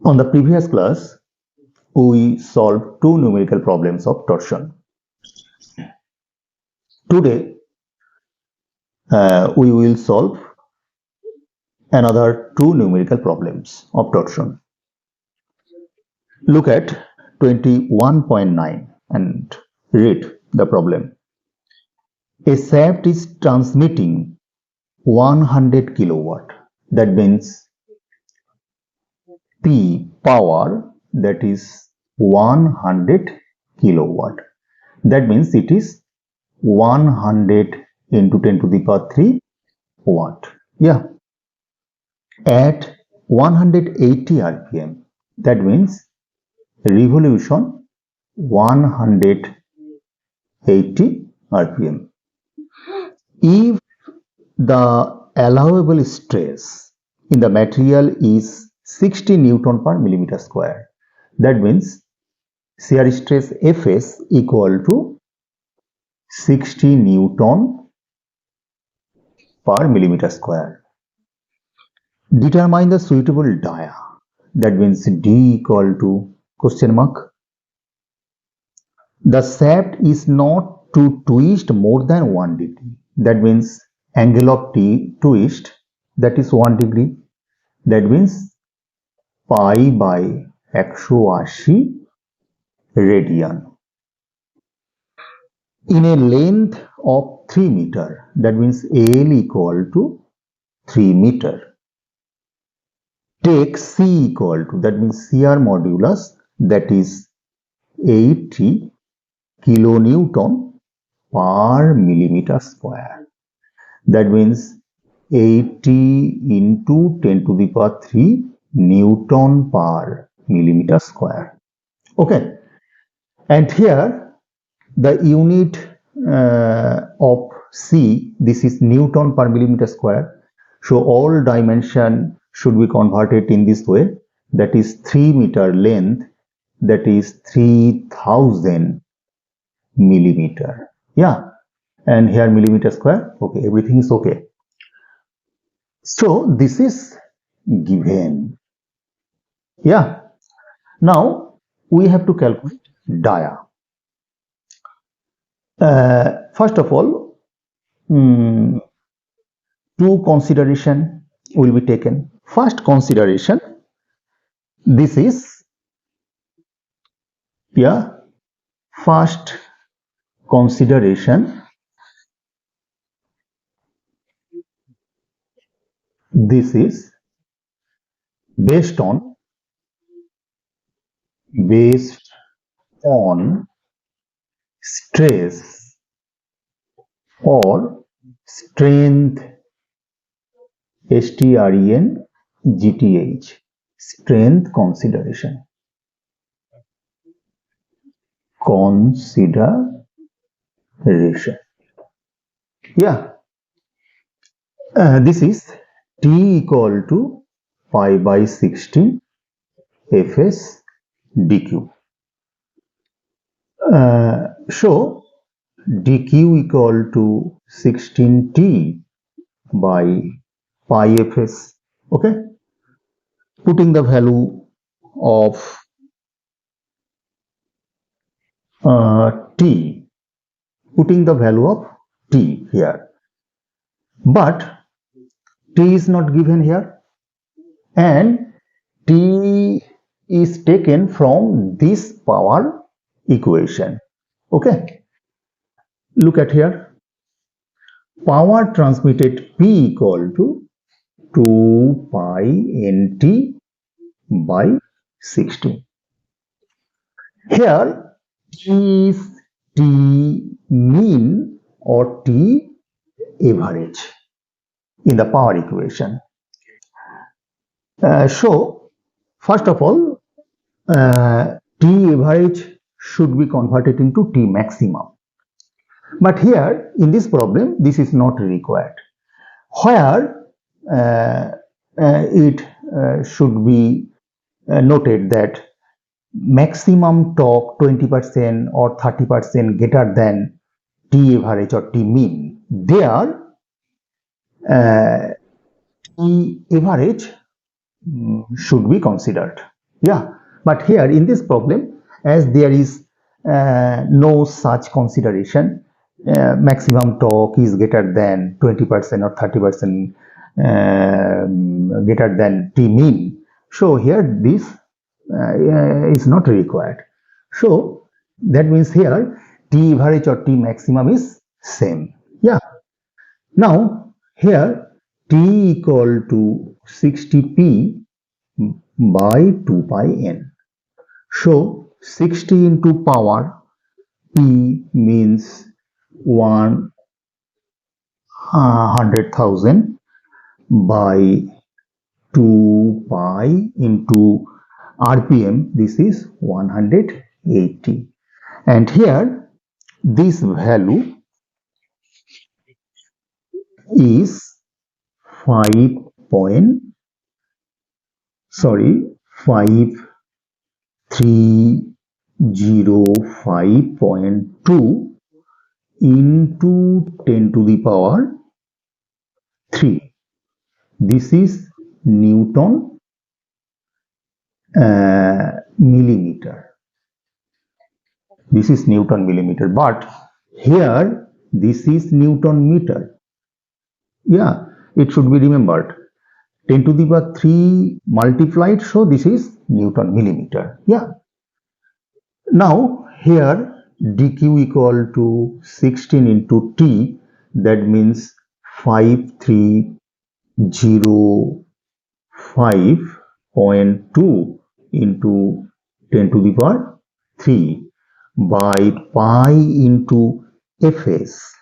On the previous class, we solved two numerical problems of torsion. Today, we will solve another two numerical problems of torsion. Look at 21.9 and read the problem. A shaft is transmitting 100 kilowatt. That means P power, that is 100 kilowatt. That means it is 100 into 10 to the power 3 watt. Yeah. At 180 RPM, that means revolution 180 RPM. If the allowable stress in the material is 60 Newton per millimeter square, that means shear stress Fs equal to 60 Newton per millimeter square. Determine the suitable dia. That means D equal to question mark. The shaft is not to twist more than 1 degree. That means angle of twist, that is 1 degree. That means pi by 180 radian. In a length of 3 meter, that means L equal to 3 meter. Take C equal to, that means shear modulus, that is 80 kilonewton per millimeter square. That means 80 into 10 to the power 3 Newton per millimeter square. Okay. And here the unit of C, this is Newton per millimeter square. So all dimension should be converted in this way. That is 3 meter length, that is 3000 millimeter. Yeah. And here millimeter square. Okay, everything is okay. So this is given. Yeah. Now we have to calculate dia. First of all, two consideration will be taken. First consideration, this is, yeah, first consideration, this is based on stress or strength, STRENGTH, strength consideration. Yeah. This is T equal to pi by 16 Fs dq. So dq equal to 16T by pi Fs. Okay. Putting the value of T, putting the value of T here, but T is not given here, and T is taken from this power equation. Okay, look at here. Power transmitted P equal to 2 pi nt by 16. Here T is T mean or T average in the power equation. So first of all, T average should be converted into T maximum. But here in this problem, this is not required. Where it should be noted that maximum torque 20% or 30% greater than T average or T mean, there T average should be considered. Yeah, but here in this problem, as there is no such consideration, maximum torque is greater than 20% or 30% greater than T mean. So here this is not required. So that means here T average or T maximum is same. Yeah. Now here T equal to 60p by 2 pi n. So 60 into power p means 100,000 by 2 pi into rpm, this is 180. And here this value is 5 point, sorry, 5305.2 into 10 to the power 3. This is Newton millimeter. This is Newton millimeter, but here this is Newton meter. Yeah, it should be remembered. 10 to the power 3 multiplied, so this is Newton millimeter. Yeah. Now here dq equal to 16 into t, that means 5305.2 into 10 to the power 3 by pi into fs.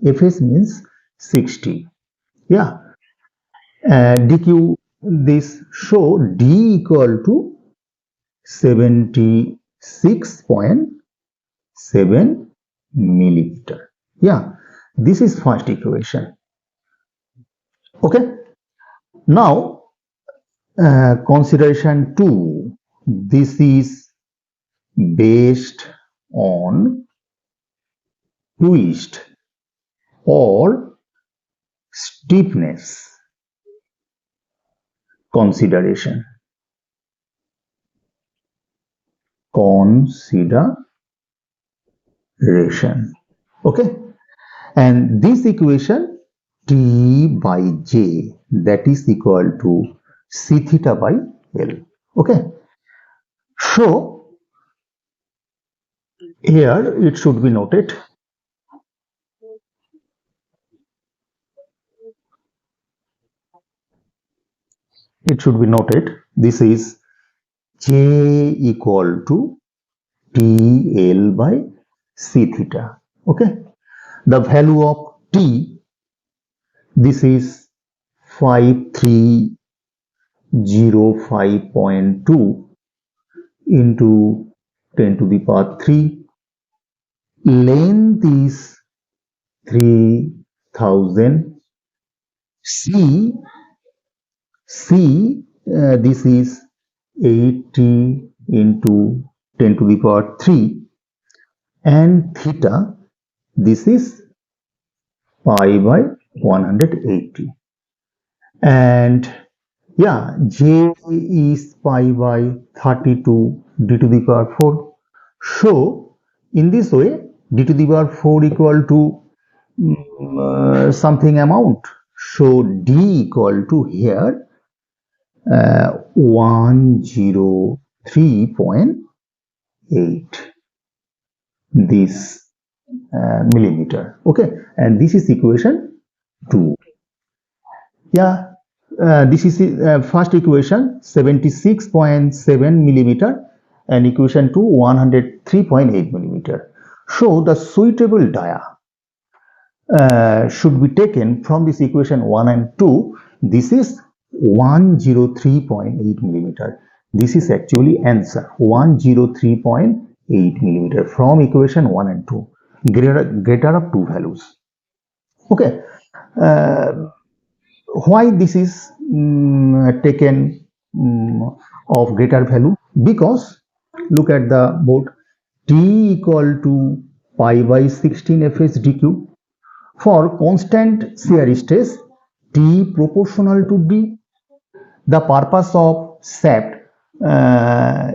Fs means 60. Yeah. Dq, this show d equal to 76.7 millimeter. Yeah, this is first equation. Okay. Now consideration 2. This is based on twist or stiffness consideration. Okay. And this equation T by J, that is equal to C theta by L. Okay. So here it should be noted. It should be noted. This is J equal to TL by C theta. Okay. The value of T, this is 5305.2 into 10 to the power 3. Length is 3000. This is 80 into 10 to the power 3. And theta, this is pi by 180. And yeah, J is pi by 32 d to the power 4. So in this way, d to the power 4 equal to something amount. So d equal to here 103.8 this millimeter. Okay, and this is equation 2. Yeah, this is first equation 76.7 millimeter and equation 2 103.8 millimeter. So the suitable dia should be taken from this equation 1 and 2. This is 103.8 millimeter. This is actually answer 103.8 millimeter from equation 1 and 2. Greater of two values. Okay. Why this is taken of greater value? Because look at the board. T equal to pi by 16 fs dq. For constant shear stress, T proportional to D. The purpose of shaft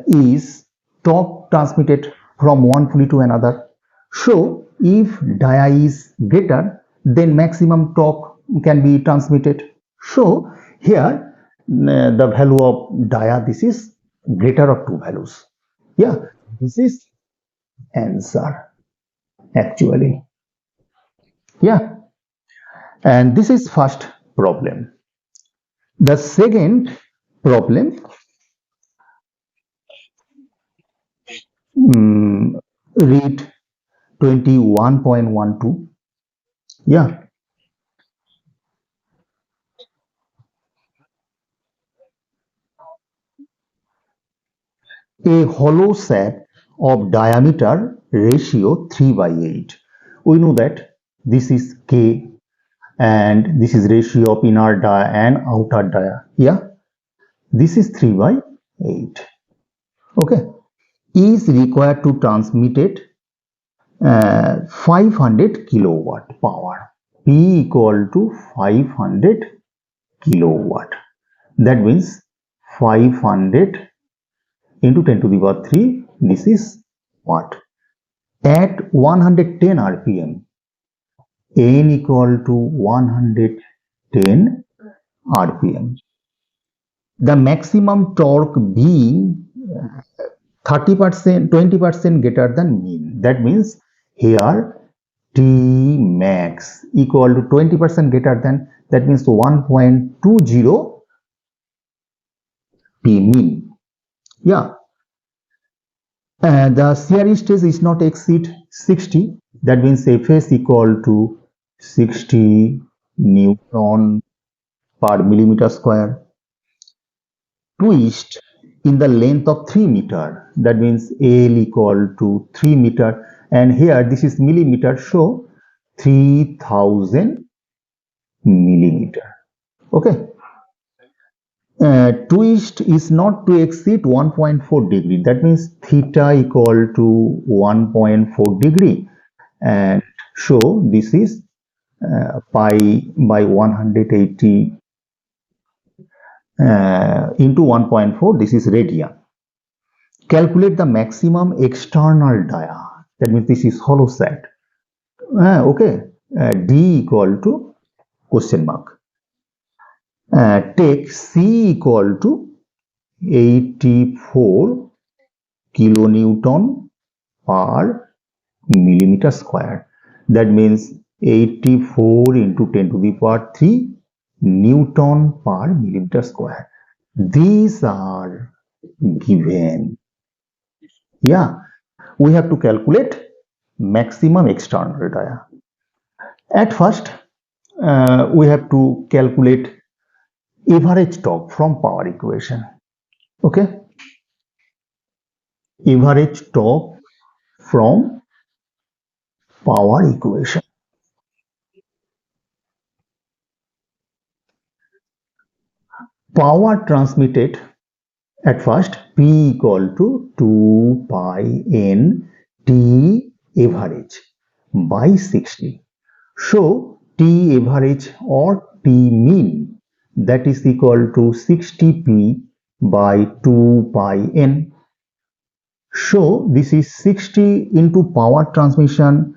is torque transmitted from one pulley to another. So if dia is greater, then maximum torque can be transmitted. So here the value of dia, this is greater of two values. Yeah, this is answer actually. Yeah, and this is first problem. The second problem, read 21.12. Yeah, a hollow sac of diameter ratio 3 by 8. We know that this is K and this is ratio of inner dia and outer dia. Yeah, this is 3 by 8. Okay, is required to transmit it 500 kilowatt power. P equal to 500 kilowatt. That means 500 into 10 to the power 3. This is watt. At 110 RPM, N equal to 110 RPM. The maximum torque being 30%, 20% greater than mean. That means here T max equal to 20% greater than, that means 1.20 P mean. Yeah. The shear stress is not exceed 60. That means Fs equal to 60 Newton per millimeter square. Twist in the length of 3 meter. That means L equal to 3 meter. And here this is millimeter, so 3000 millimeter. Okay. Twist is not to exceed 1.4 degree. That means theta equal to 1.4 degree. And so this is pi by 180 into 1.4. This is radian. Calculate the maximum external dia. That means this is hollow sac. Okay. D equal to question mark. Take C equal to 84 kilonewton per millimeter square. That means 84 into 10 to the power 3 Newton per millimeter square. These are given. Yeah, we have to calculate maximum external dia. At first, we have to calculate average torque from power equation. Okay, average torque from power equation. Power transmitted at first, P equal to 2 pi n T average by 60. So T average or T mean, that is equal to 60P by 2 pi n. So this is 60 into power transmission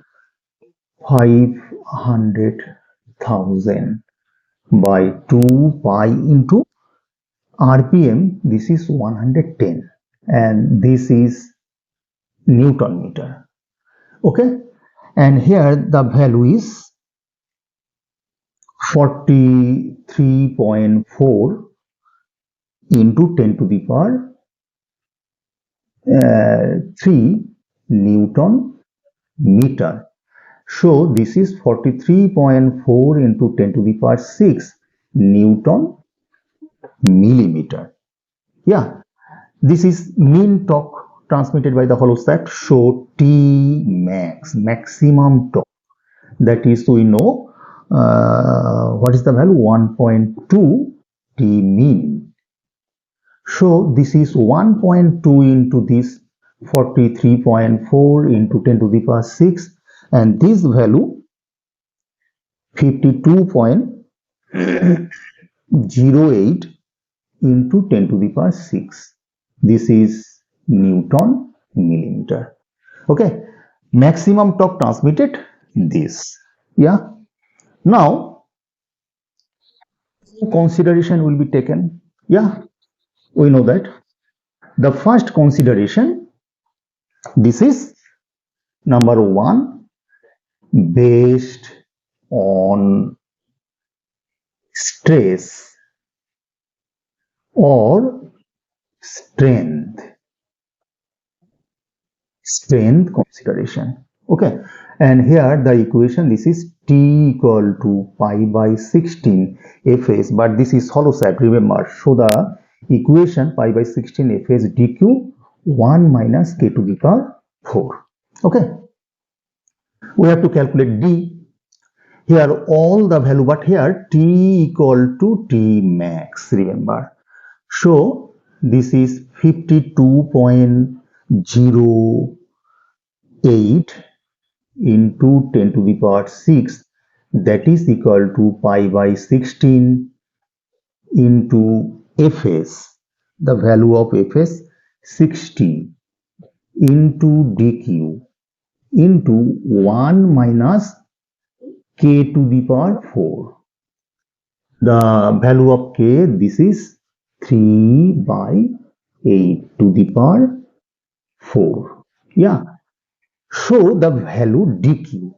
500,000 by 2 pi into RPM, this is 110 and this is Newton meter. Okay, and here the value is 43.4 into 10 to the power 3 Newton meter. So this is 43.4 into 10 to the power 6 Newton millimeter. Yeah, this is mean torque transmitted by the hollow sac. So T max, maximum torque, that is, we know what is the value, 1.2 T mean. So this is 1.2 into this 43.4 into 10 to the power 6, and this value 52.08 into 10 to the power 6 This is Newton millimeter. Okay, maximum torque transmitted, this. Yeah. Now consideration will be taken. Yeah, we know that. The first consideration, this is number one, based on stress or strength consideration. Okay, and here the equation, this is T equal to pi by 16 Fs, but this is hollow shaft, remember. So the equation pi by 16 Fs dq 1 minus k to the power 4. Okay, we have to calculate d. Here all the value, but here T equal to T max, remember. So this is 52.08 into 10 to the power 6, that is equal to pi by 16 into Fs, the value of Fs 60 into dq into 1 minus k to the power 4. The value of k, this is 3 by 8 to the power 4. Yeah. So the value dq.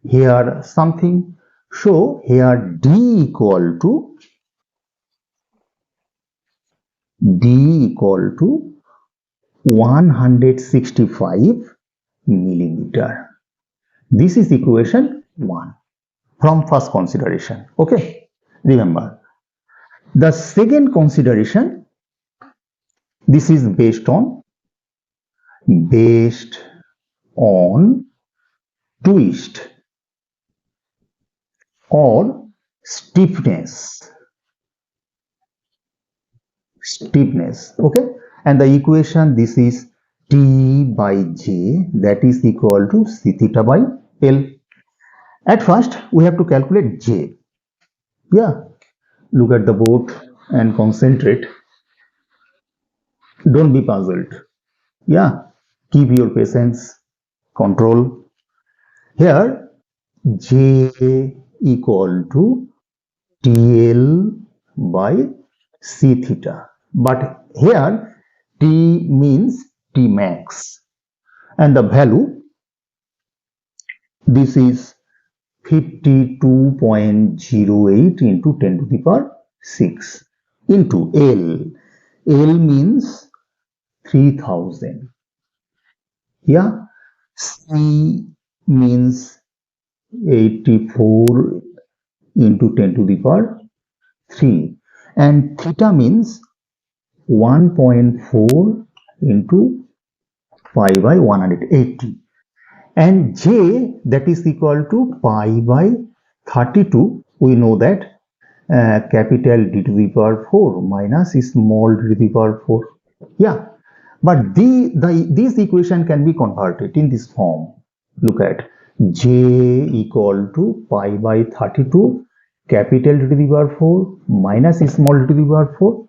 Here something. So here d equal to 165 millimeter. This is equation 1 from first consideration. Okay, remember. The second consideration, this is based on twist or stiffness. Okay, and the equation, this is T by J, that is equal to C theta by L. At first we have to calculate J. Yeah, look at the board and concentrate. Don't be puzzled. Yeah, keep your patience, control. Here J equal to TL by C theta, but here T means T max, and the value, this is 52.08 into 10 to the power 6 into L. L means 3000. Yeah, C means 84 into 10 to the power 3, and theta means 1.4 into pi by 180, and J, that is equal to pi by 32. We know that capital D to the power 4 minus small d to the power 4. Yeah, but this equation can be converted in this form. Look at J equal to pi by 32 capital D to the power 4 minus small d to the power 4.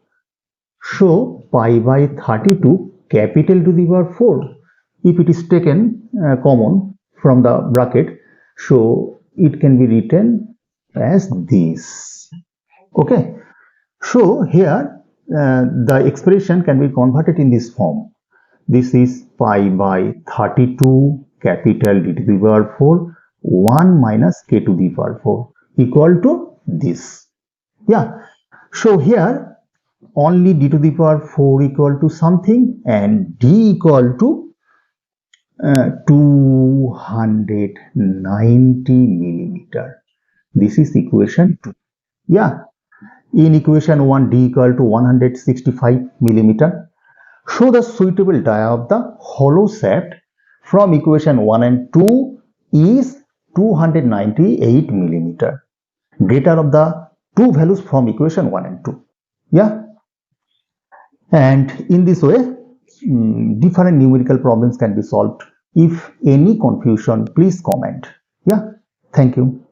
So pi by 32 capital to the power 4, if it is taken common from the bracket, so it can be written as this. Okay, so here the expression can be converted in this form. This is pi by 32 capital D to the power 4 1 minus k to the power 4 equal to this. Yeah, so here only d to the power 4 equal to something and d equal to 290 millimeter. This is equation 2. Yeah, in equation 1 d equal to 165 millimeter. Show the suitable dia of the hollow shaft from equation 1 and 2 is 298 millimeter. Greater of the two values from equation 1 and 2. Yeah. And in this way, different numerical problems can be solved. If any confusion, please comment. Yeah, thank you.